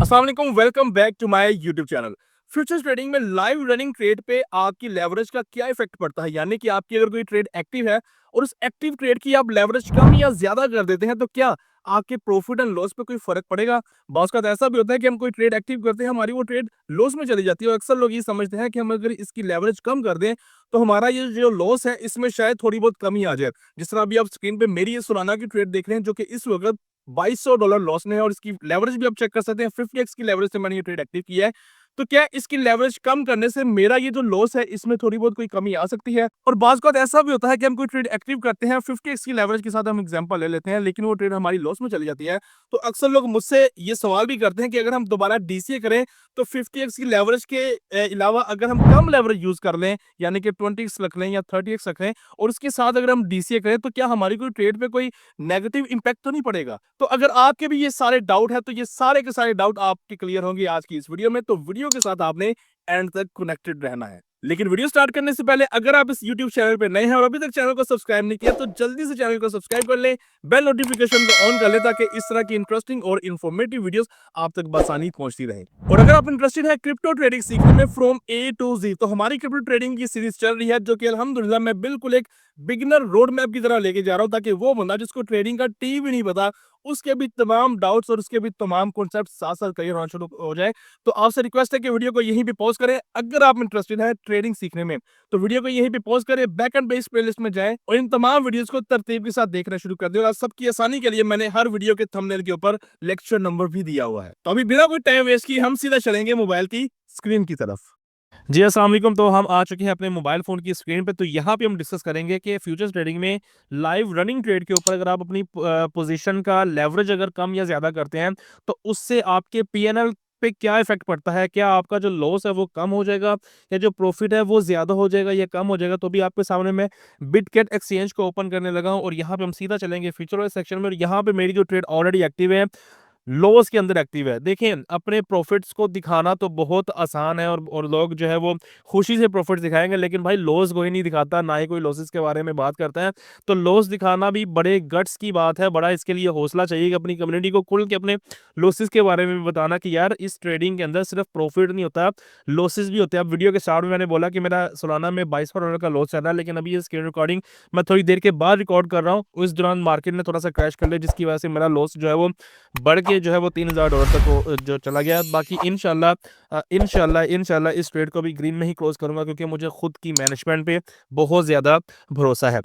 अस्सलाम वालेकुम, welcome back to my YouTube channel. Futures trading में लाइव रनिंग ट्रेड पे आपकी लेवरेज का क्या इफेक्ट पड़ता है? यानी कि आपकी अगर कोई ट्रेड एक्टिव है और उस एक्टिव ट्रेड की आप लेवरेज कम या ज्यादा कर देते हैं, तो क्या आपके प्रॉफिट एंड लॉस पे कोई फर्क पड़ेगा? बाज़ का ऐसा भी होता है कि हम कोई ट्रेड एक्टिव करते हैं, हमारी वो ट्रेड लॉस में चली जाती है और अक्सर लोग ये समझते हैं कि हम अगर इसकी लेवरेज कम कर दें तो हमारा ये जो लॉस है इसमें शायद थोड़ी बहुत कमी आ जाए। जिस तरह अभी आप स्क्रीन पे मेरी ये सोलाना की ट्रेड देख रहे हैं, जो कि इस वक्त $2200 लॉस में है और इसकी लेवरेज भी आप चेक कर सकते हैं। 50x की लेवरेज से मैंने ये ट्रेड एक्टिव किया है। तो क्या इसकी लेवरेज कम करने से मेरा ये जो लॉस है इसमें थोड़ी बहुत कोई कमी आ सकती है? और बाज़ का ऐसा भी होता है कि हम कोई ट्रेड एक्टिव करते हैं, 50x की लेवरेज के साथ हम एग्जांपल ले लेते हैं, लेकिन वो ट्रेड हमारी लॉस में चली जाती है। तो अक्सर लोग मुझसे ये सवाल भी करते हैं कि अगर हम दोबारा डीसीए करें तो 50x की लेवरेज के अलावा अगर हम कम लेवरेज यूज कर लें, यानी कि 20x रख लें या 30x रख लें, और उसके साथ अगर हम डीसीए करें, तो क्या हमारी कोई ट्रेड पे कोई नेगेटिव इंपैक्ट तो नहीं पड़ेगा? तो अगर आपके भी ये सारे डाउट है, तो ये सारे के सारे डाउट आपके क्लियर होंगे आज की इस वीडियो में। तो वीडियो के साथ आपने एंड तक कनेक्टेड रहना है। लेकिन वीडियो स्टार्ट करने से पहले अगर आप इस YouTube चैनल पे नए हैं और अभी तक चैनल को सब्सक्राइब नहीं किया, तो जल्दी से चैनल को सब्सक्राइब कर लें, बेल नोटिफिकेशन को ऑन कर लें, ताकि इस तरह की इंटरेस्टिंग और इन्फॉर्मेटिव वीडियोस आप तक बसानी पहुंचती रहे। और अगर आप इंटरेस्टेड है क्रिप्टो ट्रेडिंग सीखने में फ्रॉम ए टू जी, तो हमारी क्रिप्टो ट्रेडिंग की सीरीज चल रही है, जो कि अल्हम्दुलिल्लाह मैं बिल्कुल एक बिगिनर रोड मैप की तरह लेके जा रहा हूं, ताकि वो बंदा जिसको ट्रेडिंग का टी भी नहीं पता, उसके भी तमाम डाउट्स और उसके भी तमाम कॉन्सेप्ट साथ साथ क्लियर होना शुरू हो जाए। तो आपसे रिक्वेस्ट है कि वीडियो को यहीं पे पॉज करें। अगर आप इंटरेस्टेड है ट्रेडिंग सीखने में, तो वीडियो को यहीं पे पॉज करें, बैक एंड बेस प्लेलिस्ट में जाएं और इन तमाम वीडियोस को तरतीब के साथ देखना शुरू कर दें। और सबकी आसानी के लिए मैंने हर वीडियो के थंबनेल के ऊपर लेक्चर नंबर भी दिया हुआ है। तो अभी बिना कोई टाइम वेस्ट किए हम सीधा चलेंगे मोबाइल की स्क्रीन की तरफ। जी, अस्सलाम वालेकुम। तो हम आ चुके हैं अपने मोबाइल फ़ोन की स्क्रीन पे। तो यहाँ पे हम डिस्कस करेंगे कि फ्यूचर्स ट्रेडिंग में लाइव रनिंग ट्रेड के ऊपर अगर आप अपनी पोजीशन का लेवरेज अगर कम या ज़्यादा करते हैं, तो उससे आपके पीएनएल पे क्या इफ़ेक्ट पड़ता है? क्या आपका जो लॉस है वो कम हो जाएगा, या जो प्रॉफ़िट है वो ज़्यादा हो जाएगा या कम हो जाएगा? तो अभी आपके सामने मैं बिटगेट एक्सचेंज को ओपन करने लगा हूँ और यहाँ पे हम सीधा चलेंगे फ्यूचर वाले सेक्शन में, और यहाँ पे मेरी जो ट्रेड ऑलरेडी एक्टिव है, लॉस के अंदर एक्टिव है। देखिए, अपने प्रॉफ़िट्स को दिखाना तो बहुत आसान है और लोग जो है वो खुशी से प्रॉफ़िट्स दिखाएँगे, लेकिन भाई लॉस कोई नहीं दिखाता, ना ही कोई लॉसेस के बारे में बात करता है। तो लॉस दिखाना भी बड़े गट्स की बात है, बड़ा इसके लिए हौसला चाहिए कि अपनी कम्युनिटी को खुल के अपने लॉसेस के बारे में बताना कि यार इस ट्रेडिंग के अंदर सिर्फ़ प्रॉफ़िट नहीं होता, लॉसेस भी होते हैं। अब वीडियो के स्टार्ट में मैंने बोला कि मेरा सालाना में $2200 का लॉस चल रहा है, लेकिन अभी ये स्क्रीन रिकॉर्डिंग मैं थोड़ी देर के बाद रिकॉर्ड कर रहा हूँ। उस दौरान मार्केट ने थोड़ा-सा क्रैश कर लिया, जिसकी वजह से मेरा लॉस जो है वो बढ़ के जो है वो $3000 तक वो जो चला गया। बाकी इंशाल्लाह इस ट्रेड को भी ग्रीन में ही क्लोज़ करूँगा, क्योंकि मुझे खुद की मैनेजमेंट पे बहुत ज़्यादा भरोसा है।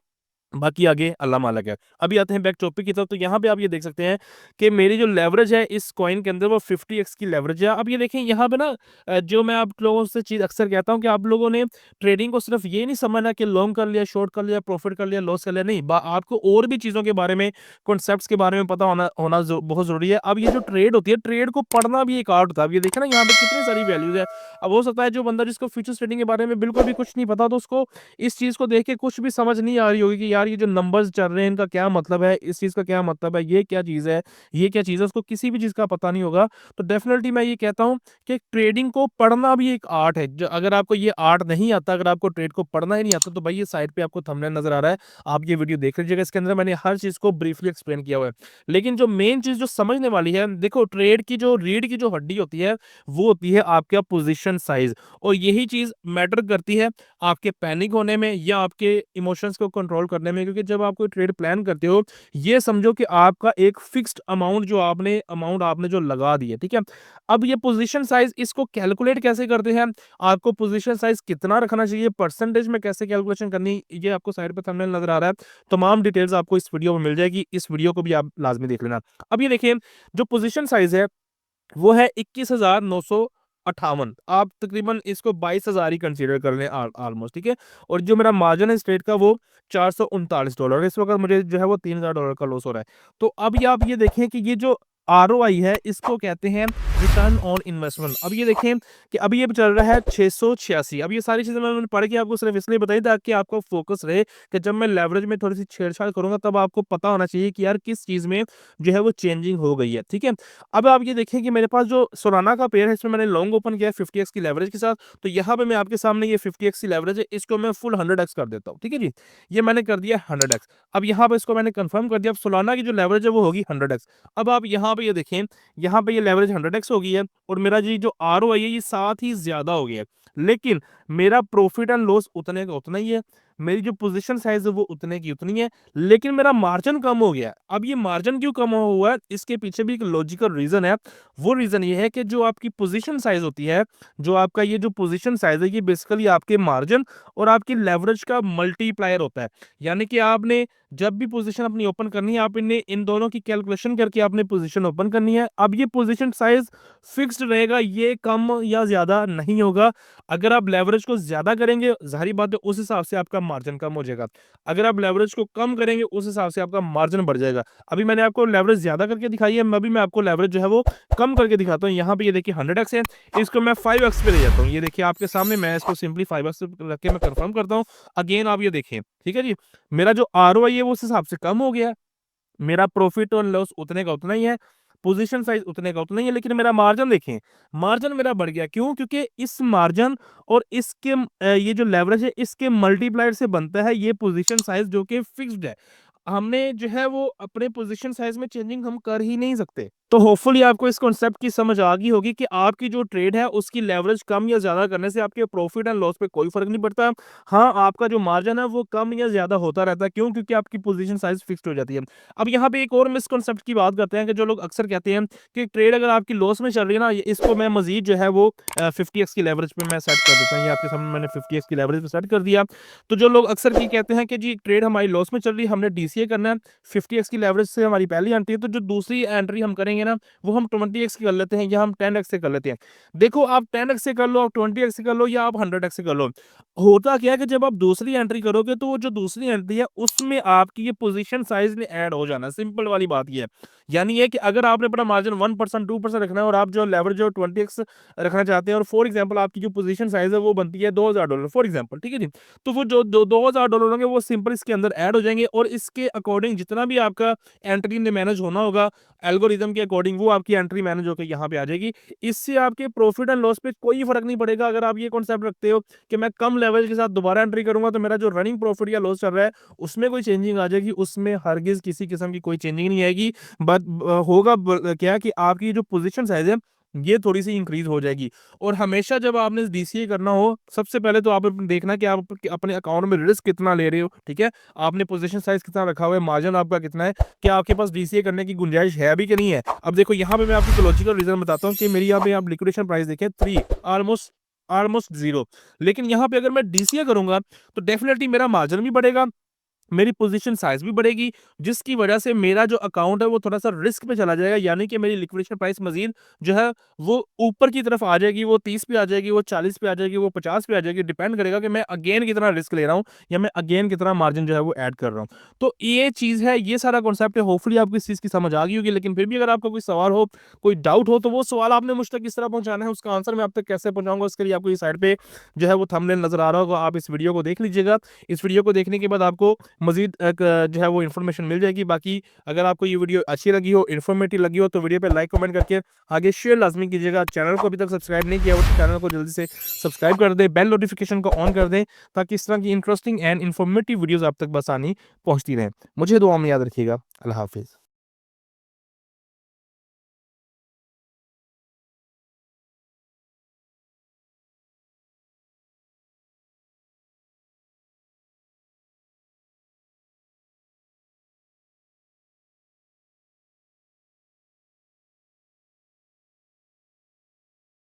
बाकी आगे अल्लाह मालिक है। अभी आते हैं बैक टॉपिक की तरफ। तो यहाँ पे आप ये देख सकते हैं कि मेरी जो लेवरेज है इस कॉइन के अंदर वो 50x की लेवरेज है। अब ये देखें यहाँ पे ना, जो मैं आप लोगों से चीज़ अक्सर कहता हूँ कि आप लोगों ने ट्रेडिंग को सिर्फ ये नहीं समझना कि लॉन्ग कर लिया, शॉर्ट कर लिया, प्रॉफिट कर लिया, लॉस कर लिया। नहीं, आपको और भी चीज़ों के बारे में, कॉन्सेप्ट्स के बारे में पता होना होना बहुत ज़रूरी है। अब ये जो ट्रेड होती है, ट्रेड को पढ़ना भी एक आर्ट होता है। अब ये देखें ना, यहाँ पे कितनी सारी वैल्यूज है। अब हो सकता है जो बंदा जिसको फ्यूचर्स ट्रेडिंग के बारे में बिल्कुल भी कुछ नहीं पता, तो उसको इस चीज़ को देख के कुछ भी समझ नहीं आ रही होगी कि यार ये जो नंबर्स चल रहे हैं इनका क्या मतलब है, इस चीज़ का क्या मतलब है, ये क्या चीज़ है, ये क्या चीज़ है, उसको किसी भी चीज़ का पता नहीं होगा। तो डेफ़िनेटली मैं ये कहता हूँ कि ट्रेडिंग को पढ़ना भी एक आर्ट है। ज अगर आपको ये आर्ट नहीं आता, अगर आपको ट्रेड को पढ़ना ही नहीं आता, तो भाई ये साइड पे आपको थंबनेल नज़र आ रहा है, आप ये वीडियो देख लीजिएगा। इसके अंदर मैंने हर चीज़ को ब्रीफली एक्सप्लेन किया हुआ है। लेकिन जो मेन चीज़ जो समझने वाली है, देखो ट्रेड की जो रीढ़ की जो हड्डी होती है, वो होती है आपका पोज़ीशन साइज़, और यही चीज़ मैटर करती है आपके पैनिक होने में या आपके इमोशंस को कंट्रोल करने में। क्योंकि जब आप कोई ट्रेड प्लान करते हो, ये समझो कि आपका एक फिक्स्ड अमाउंट आपने जो लगा दी है, ठीक है? अब ये पोजीशन साइज, इसको कैलकुलेट कैसे करते हैं, आपको पोजीशन साइज कितना रखना चाहिए, परसेंटेज में कैसे कैलकुलेशन करनी, ये आपको साइड पे थंबनेल नजर आ रहा है। तमाम डिटेल्स आपको इस वीडियो में मिल जाएगी, इस वीडियो को भी आप लाजमी देख लेना। अब ये देखिए, जो पोजीशन साइज है वो है 21,958। आप तकरीबन इसको 22,000 ही कंसीडर कर लें ऑलमोस्ट, ठीक है? और जो मेरा मार्जिन है इस ट्रेड का वो $439, इस वक़्त मुझे जो है वो $3000 का लॉस हो रहा है। तो अब ये आप ये देखें कि ये जो आरओआई है, इसको कहते हैं रिटर्न ऑन इन्वेस्टमेंट। अब ये देखें कि अभी ये चल रहा है 686। अब ये सारी चीज़ें मैंने पढ़ के आपको सिर्फ इसलिए बताई ताकि आपको फोकस रहे कि जब मैं लेवरेज में थोड़ी-सी छेड़छाड़ करूँगा, तब आपको पता होना चाहिए कि यार किस चीज़ में जो है वो चेंजिंग हो गई है, ठीक है? अब आप ये देखिए कि मेरे पास जो सोलाना का पेयर है, इसमें मैंने लॉन्ग ओपन किया है 50x की लेवरेज के साथ। तो यहाँ पे मैं आपके सामने ये 50x की लेवरेज है, इसको मैं फुल 100x कर देता हूँ, ठीक है जी? ये मैंने कर दिया 100x। अब यहाँ पे इसको मैंने कंफर्म कर दिया। अब सोलाना की जो लेवरेज है वो होगी 100x। अब आप यहाँ पे ये देखें, यहाँ पे ये लेवरेज 100x हो गई है और मेरा जी जो आरओआई है ये 7 ही ज्यादा हो गया है, लेकिन मेरा प्रॉफिट एंड लॉस उतने का उतना ही है, मेरी जो पोजीशन साइज है वो उतने की उतनी है, लेकिन मेरा मार्जिन कम हो गया है। अब ये मार्जिन क्यों कम हुआ है, इसके पीछे भी एक लॉजिकल रीजन है। वो रीजन ये है कि जो आपकी पोजीशन साइज होती है, जो आपका ये जो पोजीशन साइज है, ये बेसिकली आपके मार्जिन और आपकी लेवरेज का मल्टीप्लायर होता है। यानी कि आपने जब भी पोजीशन अपनी ओपन करनी है, आप इन्हें इन दोनों की कैलकुलेशन करके आपने पोजीशन ओपन करनी है। अब ये पोजीशन साइज फिक्स्ड रहेगा, ये कम या ज्यादा नहीं होगा। अगर आप लेवरेज को ज्यादा करेंगे, जाहिर बात है उस हिसाब से आपका मार्जिन कम हो जाएगा। अगर आप लेवरेज को कम करेंगे, उस हिसाब से आपका मार्जिन बढ़ जाएगा। अभी मैंने आपको लेवरेज ज्यादा करके दिखाई है, अभी मैं आपको लेवरेज जो है वो कम करके दिखाता हूँ। यहाँ पे ये देखिए 100x है, इसको मैं 5x पे ले जाता हूँ। ये देखिए आपके सामने, मैं इसको सिंपली 5x रख के मैं कंफर्म करता हूँ। अगेन आप ये देखें, ठीक है जी, मेरा जो आरओआई है वो उस हिसाब से कम हो गया है, मेरा प्रॉफिट और लॉस उतने का उतना ही है, पोजीशन साइज उतने का उतना ही है, लेकिन मेरा मार्जिन देखें, मार्जिन मेरा बढ़ गया। क्यों? क्योंकि इस मार्जिन और इसके ये जो लेवरेज है इसके मल्टीप्लायर से बनता है ये पोजीशन साइज जो कि फिक्स्ड है। हमने जो है वो अपने पोजीशन साइज में चेंजिंग हम कर ही नहीं सकते। तो होपफुली आपको इस कॉन्सेप्ट की समझ आ गई होगी कि आपकी जो ट्रेड है उसकी लेवरेज कम या ज्यादा करने से आपके प्रॉफिट एंड लॉस पे कोई फर्क नहीं पड़ता। हाँ, आपका जो मार्जिन है वो कम या ज्यादा होता रहता है। क्यों? क्योंकि आपकी पोजीशन साइज फिक्स्ड हो जाती है। अब यहाँ पे एक और मिसकॉन्सेप्ट की बात करते हैं कि जो लोग अक्सर कहते हैं कि ट्रेड अगर आपकी लॉस में चल रही है ना, इसको मैं मजीद जो है वो 50x की लेवरेज पे मैं सेट कर देता हूँ। ये आपके सामने मैंने 50x की लेवरेज पे सेट कर दिया। तो जो लोग अक्सर ये कहते हैं कि जी ट्रेड हमारी लॉस में चल रही है, हमने डीसीए करना है, 50x की लेवरेज से हमारी पहली एंट्री है, तो जो दूसरी एंट्री हम करेंगे ना वो हम 20x की कर लेते हैं या हम 10x से कर लेते हैं। देखो, आप 10x से कर लो, आप 20x से कर लो या आप 100x से कर लो, होता क्या है कि जब आप दूसरी एंट्री करोगे तो वो जो दूसरी एंट्री है उसमें आपकी ये पोजीशन साइज ने ऐड हो जाना। सिंपल वाली बात ये है। यानी ये कि अगर आपने अपना मार्जिन 1% 2% रखना है और आप जो लेवरेज जो 20x रखना चाहते हैं और फॉर एग्जांपल आपकी जो पोजीशन साइज है वो बनती है $2000 फॉर एग्जांपल, ठीक है जी, तो वो जो $2000 होंगे वो सिंपल इसके अंदर ऐड हो जाएंगे और इसके अकॉर्डिंग जितना भी आपका एंट्री ने मैनेज होना होगा एल्गोरिदम के अकॉर्डिंग, वो आपकी एंट्री मैनेज होकर यहाँ पे आ जाएगी। इससे आपके प्रॉफिट एंड लॉस पे कोई फर्क नहीं पड़ेगा। अगर आप ये कॉन्सेप्ट रखते हो कि मैं कम लेवल के साथ दोबारा एंट्री करूंगा तो मेरा जो रनिंग प्रॉफिट या लॉस चल रहा है उसमें कोई चेंजिंग आ जाएगी, उसमें हरगिज किसी किस्म की कोई चेंजिंग नहीं आएगी। बट होगा क्या कि आपकी जो पोजीशन साइज है ये थोड़ी सी इंक्रीज हो जाएगी। और हमेशा जब आपने डीसीए करना हो, सबसे पहले तो आप देखना कि आप अपने अकाउंट में रिस्क कितना ले रहे हो, ठीक है, आपने पोजीशन साइज कितना रखा हुआ है, मार्जिन आपका कितना है, क्या आपके पास डीसीए करने की गुंजाइश है भी कि नहीं है। अब देखो यहाँ पे मैं आपको लॉजिकल रीजन बताता हूँ कि मेरी यहाँ पे आप लिक्विडेशन प्राइस देखें 3 ऑलमोस्ट ऑलमोस्ट 0, लेकिन यहाँ पे अगर मैं डीसीए करूंगा तो डेफिनेटली मेरा मार्जिन भी बढ़ेगा, मेरी पोजीशन साइज भी बढ़ेगी, जिसकी वजह से मेरा जो अकाउंट है वो थोड़ा-सा रिस्क पे चला जाएगा। यानी कि मेरी लिक्विडेशन प्राइस मज़ीद जो है वो ऊपर की तरफ आ जाएगी, वो 30 पे आ जाएगी, वो 40 पे आ जाएगी, वो 50 पे आ जाएगी। डिपेंड करेगा कि मैं अगेन कितना रिस्क ले रहा हूँ या मैं अगेन कितना मार्जिन जो है वो ऐड कर रहा हूँ। तो ये चीज़ है, ये सारा कॉन्सेप्ट है। होपफुली आपको इस चीज़ की समझ आ गई होगी। लेकिन फिर भी अगर आपका कोई सवाल हो, कोई डाउट हो, तो वो सवाल आपने मुझ तक किस तरह पहुँचाना है, उसका आंसर मैं आप तक कैसे पहुँचाऊँगा, उसके लिए आपको ये साइड पे जो है वो थंबनेल नज़र आ रहा होगा, आप इस वीडियो को देख लीजिएगा। इस वीडियो को देखने के बाद आपको मज़ीद एक जो है वो इन्फॉर्मेशन मिल जाएगी। बाकी अगर आपको ये वीडियो अच्छी लगी हो, इन्फॉर्मेटिव लगी हो, तो वीडियो पे लाइक कमेंट करके आगे शेयर लाजमी कीजिएगा। चैनल को अभी तक सब्सक्राइब नहीं किया हो तो चैनल को जल्दी से सब्सक्राइब कर दें, बेल नोटिफिकेशन को ऑन कर दें, ताकि इस तरह की इंटरेस्टिंग एंड इन्फॉर्मेटिव वीडियोस आप तक बसानी पहुंचती रहें। मुझे दुआ में याद रखिएगा। अल्लाह हाफिज़।